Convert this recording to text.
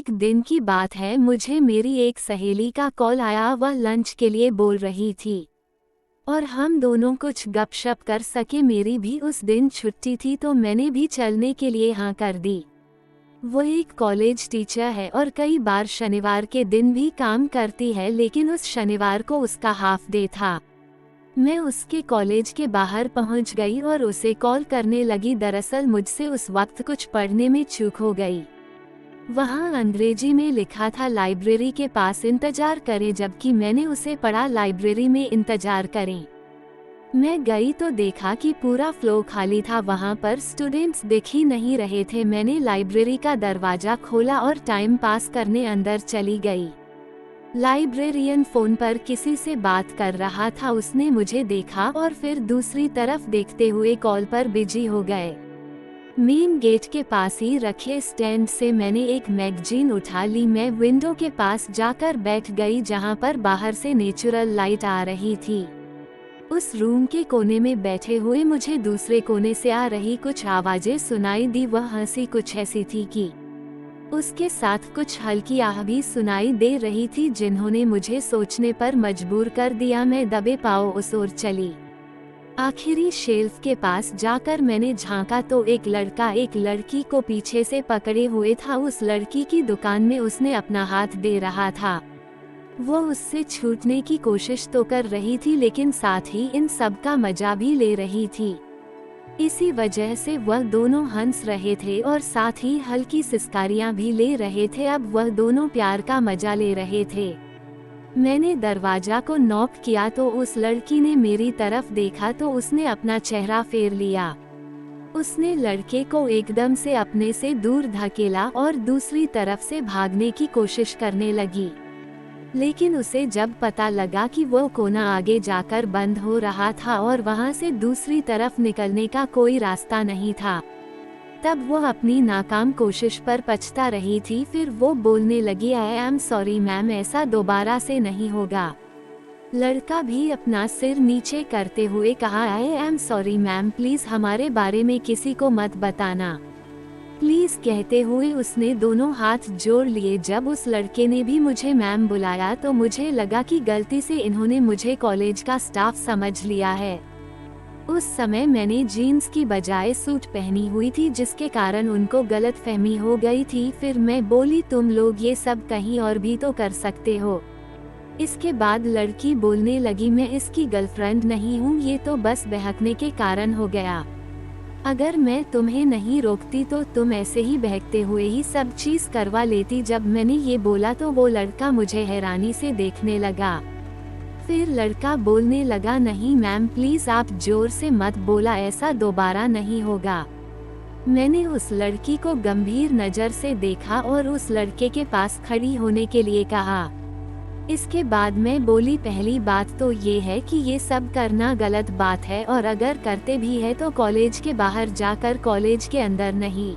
एक दिन की बात है, मुझे मेरी एक सहेली का कॉल आया। वह लंच के लिए बोल रही थी और हम दोनों कुछ गपशप कर सके। मेरी भी उस दिन छुट्टी थी तो मैंने भी चलने के लिए हाँ कर दी। वो एक कॉलेज टीचर है और कई बार शनिवार के दिन भी काम करती है, लेकिन उस शनिवार को उसका हाफ डे था। मैं उसके कॉलेज के बाहर पहुंच गई और उसे कॉल करने लगी। दरअसल मुझसे उस वक्त कुछ पढ़ने में चूक हो गई। वहाँ अंग्रेजी में लिखा था लाइब्रेरी के पास इंतजार करें, जबकि मैंने उसे पढ़ा लाइब्रेरी में इंतजार करें। मैं गई तो देखा कि पूरा फ्लोर खाली था, वहाँ पर स्टूडेंट्स दिख ही नहीं रहे थे। मैंने लाइब्रेरी का दरवाजा खोला और टाइम पास करने अंदर चली गई। लाइब्रेरियन फोन पर किसी से बात कर रहा था। उसने मुझे देखा और फिर दूसरी तरफ देखते हुए कॉल पर बिजी हो गए। मेन गेट के पास ही रखे स्टैंड से मैंने एक मैगजीन उठा ली। मैं विंडो के पास जाकर बैठ गई जहां पर बाहर से नेचुरल लाइट आ रही थी। उस रूम के कोने में बैठे हुए मुझे दूसरे कोने से आ रही कुछ आवाजें सुनाई दी। वह हंसी कुछ ऐसी थी कि उसके साथ कुछ हल्की आह भी सुनाई दे रही थी, जिन्होंने मुझे सोचने पर मजबूर कर दिया। मैं दबे पांव उस ओर चली। आखिरी शेल्फ के पास जाकर मैंने झांका तो एक लड़का एक लड़की को पीछे से पकड़े हुए था। उस लड़की की दुकान में उसने अपना हाथ दे रहा था। वो उससे छूटने की कोशिश तो कर रही थी, लेकिन साथ ही इन सब का मजा भी ले रही थी। इसी वजह से वह दोनों हंस रहे थे और साथ ही हल्की सिसकारियां भी ले रहे थे। अब वह दोनों प्यार का मजा ले रहे थे। मैंने दरवाजा को नॉक किया तो उस लड़की ने मेरी तरफ देखा तो उसने अपना चेहरा फेर लिया। उसने लड़के को एकदम से अपने से दूर धकेला और दूसरी तरफ से भागने की कोशिश करने लगी, लेकिन उसे जब पता लगा कि वो कोना आगे जाकर बंद हो रहा था और वहां से दूसरी तरफ निकलने का कोई रास्ता नहीं था, तब वो अपनी नाकाम कोशिश पर पछता रही थी। फिर वो बोलने लगी, आई एम सॉरी मैम, ऐसा दोबारा से नहीं होगा। लड़का भी अपना सिर नीचे करते हुए कहा, I am sorry ma'am, please हमारे बारे में किसी को मत बताना, प्लीज। कहते हुए उसने दोनों हाथ जोड़ लिए। जब उस लड़के ने भी मुझे मैम बुलाया तो मुझे लगा कि गलती से इन्होंने मुझे कॉलेज का स्टाफ समझ लिया है। उस समय मैंने जीन्स की बजाय सूट पहनी हुई थी, जिसके कारण उनको गलतफहमी हो गई थी। फिर मैं बोली, तुम लोग ये सब कहीं और भी तो कर सकते हो। इसके बाद लड़की बोलने लगी, मैं इसकी गर्लफ्रेंड नहीं हूँ, ये तो बस बहकने के कारण हो गया। अगर मैं तुम्हें नहीं रोकती तो तुम ऐसे ही बहकते हुए ही सब चीज करवा लेती। जब मैंने ये बोला तो वो लड़का मुझे हैरानी से देखने लगा। फिर लड़का बोलने लगा, नहीं मैम प्लीज आप जोर से मत बोला, ऐसा दोबारा नहीं होगा। मैंने उस लड़की को गंभीर नजर से देखा और उस लड़के के पास खड़ी होने के लिए कहा। इसके बाद मैं बोली, पहली बात तो ये है कि ये सब करना गलत बात है और अगर करते भी है तो कॉलेज के बाहर जाकर, कॉलेज के अंदर नहीं।